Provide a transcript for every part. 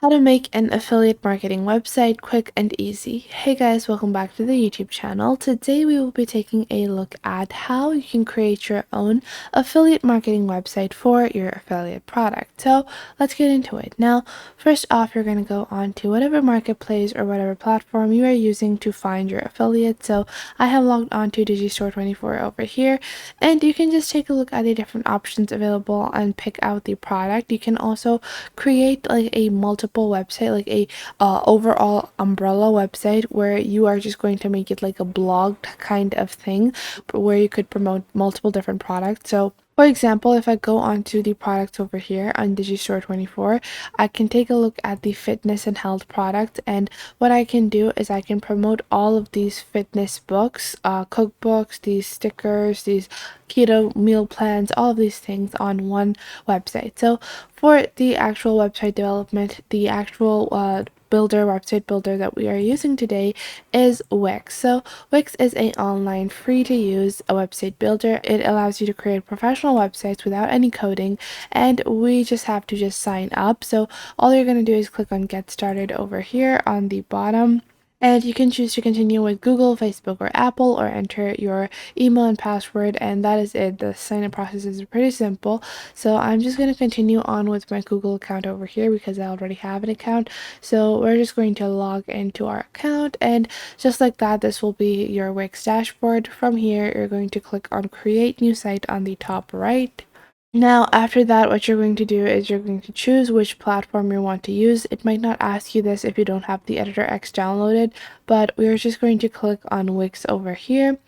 How to make an affiliate marketing website quick and easy. Hey guys, welcome back to the YouTube channel. Today we will be taking a look at how you can create your own affiliate marketing website for your affiliate product. So let's get into it. Now, first off, you're going to go on to whatever marketplace or whatever platform you are using to find your affiliate. So I have logged on to Digistore24 over here, and you can just take a look at the different options available and pick out the product. You can also create like a multiple website, like a overall umbrella website where you are just going to make it like a blog kind of thing where you could promote multiple different products. So for example, if I go onto the products over here on Digistore24, I can take a look at the fitness and health product, and what I can do is I can promote all of these fitness books, cookbooks, these stickers, these keto meal plans, all of these things on one website. So for the actual website development, the actual website builder that we are using today is Wix. So Wix is an online free to use a website builder. It allows you to create professional websites without any coding, and we just have to sign up. So all you're going to do is click on get started over here on the bottom, and you can choose to continue with Google, Facebook, or Apple, or enter your email and password, and that is it. The sign up process is pretty simple. So I'm just going to continue on with my Google account over here because I already have an account. So we're just going to log into our account, and just like that, this will be your Wix dashboard. From here, you're going to click on create new site on the top right. Now, after that, what you're going to do is you're going to choose which platform you want to use. It might not ask you this if you don't have the Editor X downloaded, but we're just going to click on Wix over here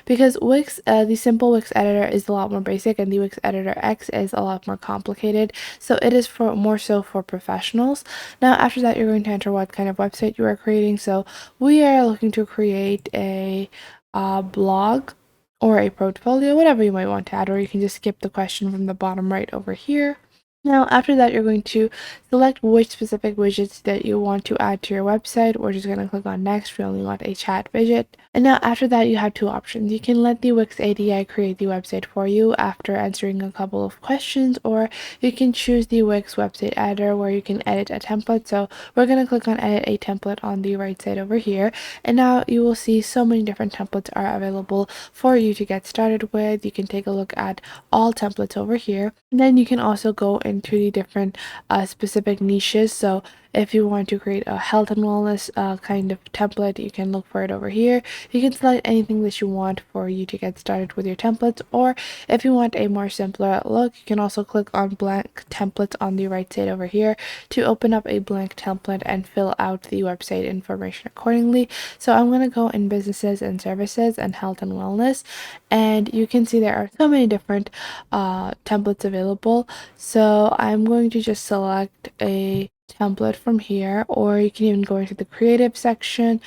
because Wix, the simple Wix editor is a lot more basic, and the Wix Editor X is a lot more complicated. So it is for more so for professionals. Now, after that, you're going to enter what kind of website you are creating. So we are looking to create a blog or a portfolio, whatever you might want to add, or you can just skip the question from the bottom right over here. Now, after that, you're going to select which specific widgets that you want to add to your website. We're just going to click on next. We only want a chat widget. And now after that, you have two options. You can let the Wix ADI create the website for you after answering a couple of questions, or you can choose the Wix website editor where you can edit a template. So we're going to click on edit a template on the right side over here. And now you will see so many different templates are available for you to get started with. You can take a look at all templates over here. And then you can also go into the different specific niches. So if you want to create a health and wellness kind of template, you can look for it over here. You can select anything that you want for you to get started with your templates, or if you want a more simpler look, you can also click on blank templates on the right side over here to open up a blank template and fill out the website information accordingly. So I'm going to go in businesses and services and health and wellness, and you can see there are so many different templates available. So I'm going to just select a template from here, or you can even go into the creative section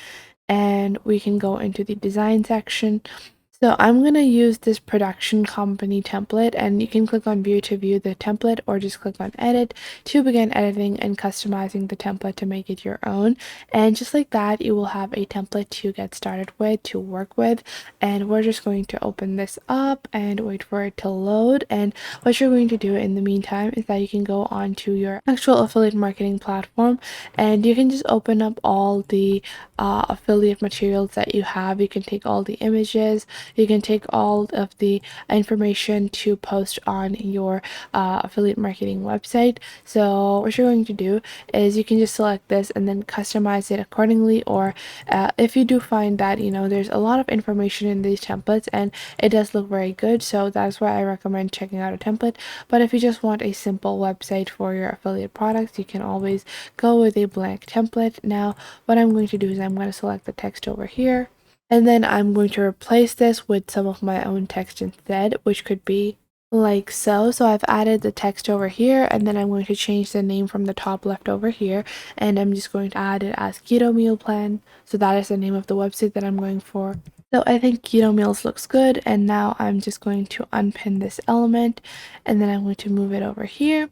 and we can go into the design section. So I'm going to use this production company template, and you can click on view to view the template, or just click on edit to begin editing and customizing the template to make it your own. And just like that, you will have a template to get started with, to work with. And we're just going to open this up and wait for it to load. And what you're going to do in the meantime is that you can go on to your actual affiliate marketing platform, and you can just open up all the affiliate materials that you have. You can take all the images, you can take all of the information to post on your affiliate marketing website. So what you're going to do is you can just select this and then customize it accordingly, or if you do find that there's a lot of information in these templates and it does look very good, so that's why I recommend checking out a template. But if you just want a simple website for your affiliate products, you can always go with a blank template. Now what I'm going to do is I'm going to select the text over here, and then I'm going to replace this with some of my own text instead, which could be like so. So I've added the text over here, and then I'm going to change the name from the top left over here, and I'm just going to add it as Keto Meal Plan. So that is the name of the website that I'm going for. So I think Keto Meals looks good, and now I'm just going to unpin this element, and then I'm going to move it over here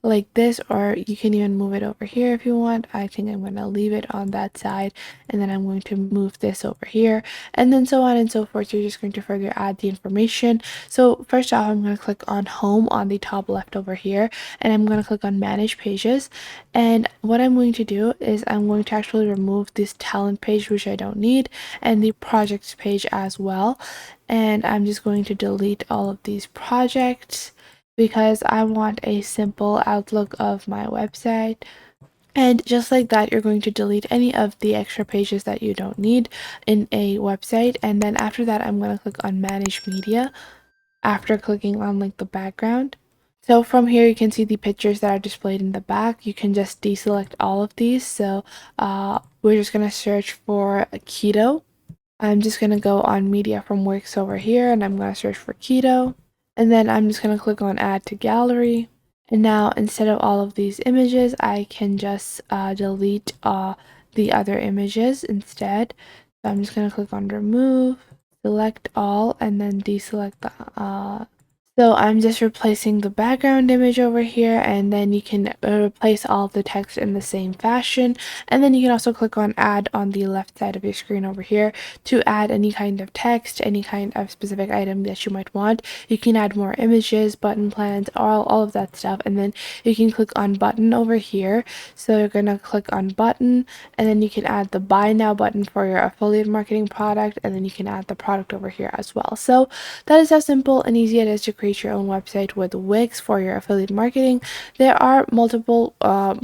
like this, or you can even move it over here if you want. I think I'm going to leave it on that side, and then I'm going to move this over here, and then so on and so forth. You're just going to further add the information. So first off, I'm going to click on home on the top left over here, and I'm going to click on manage pages. And what I'm going to do is I'm going to actually remove this talent page, which I don't need, and the projects page as well. And I'm just going to delete all of these projects because I want a simple outlook of my website. And just like that, you're going to delete any of the extra pages that you don't need in a website. And then after that, I'm going to click on manage media after clicking on like the background. So from here, you can see the pictures that are displayed in the back. You can just deselect all of these. So we're just going to search for keto. I'm just going to go on media from Wix over here, and I'm going to search for keto. And then I'm just going to click on add to gallery. And now instead of all of these images, I can just delete the other images instead. So I'm just going to click on remove, select all, and then deselect the so I'm just replacing the background image over here, and then you can replace all of the text in the same fashion. And then you can also click on add on the left side of your screen over here to add any kind of text, any kind of specific item that you might want. You can add more images, button plans, all of that stuff. And then you can click on button over here. So you're going to click on button, and then you can add the buy now button for your affiliate marketing product, and then you can add the product over here as well. So that is how simple and easy it is to create your own website with Wix for your affiliate marketing. There are multiple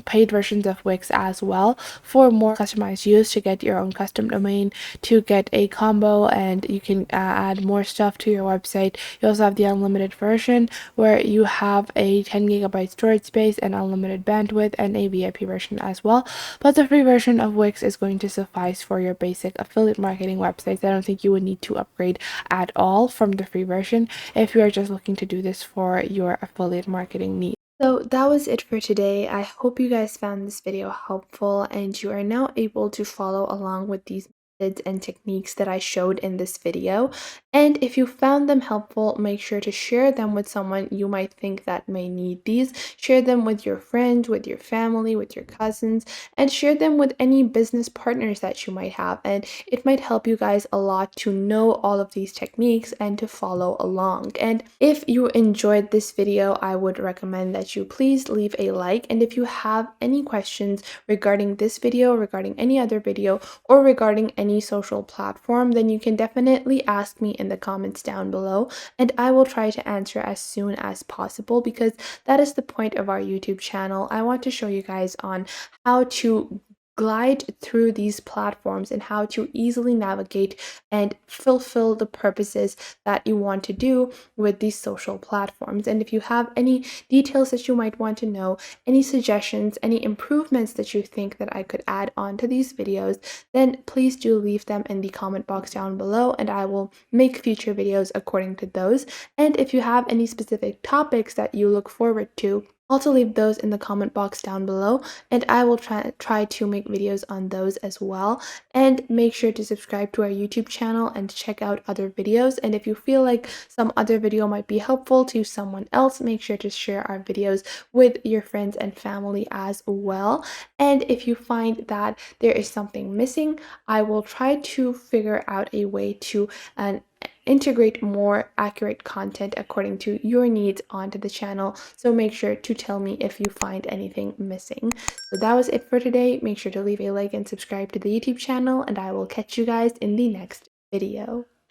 paid versions of Wix as well for more customized use, to get your own custom domain, to get a combo, and you can add more stuff to your website. You also have the unlimited version where you have a 10 gigabyte storage space and unlimited bandwidth, and a VIP version as well. But the free version of Wix is going to suffice for your basic affiliate marketing websites. I don't think you would need to upgrade at all from the free version if you are just looking to do this for your affiliate marketing needs. So that was it for today. I hope you guys found this video helpful and you are now able to follow along with these methods and techniques that I showed in this video. And if you found them helpful, make sure to share them with someone you might think that may need these. Share them with your friends, with your family, with your cousins, and share them with any business partners that you might have. And it might help you guys a lot to know all of these techniques and to follow along. And if you enjoyed this video, I would recommend that you please leave a like. And if you have any questions regarding this video, regarding any other video, or regarding any social platform, then you can definitely ask me in the comments down below, and I will try to answer as soon as possible, because that is the point of our YouTube channel. I want to show you guys on how to glide through these platforms and how to easily navigate and fulfill the purposes that you want to do with these social platforms. And if you have any details that you might want to know, any suggestions, any improvements that you think that I could add on to these videos, then please do leave them in the comment box down below, and I will make future videos according to those. And if you have any specific topics that you look forward to, also leave those in the comment box down below, and I will try to make videos on those as well. And make sure to subscribe to our YouTube channel and check out other videos. And if you feel like some other video might be helpful to someone else, make sure to share our videos with your friends and family as well. And if you find that there is something missing, I will try to figure out a way to integrate more accurate content according to your needs onto the channel. So make sure to tell me if you find anything missing. So that was it for today. Make sure to leave a like and subscribe to the YouTube channel, and I will catch you guys in the next video.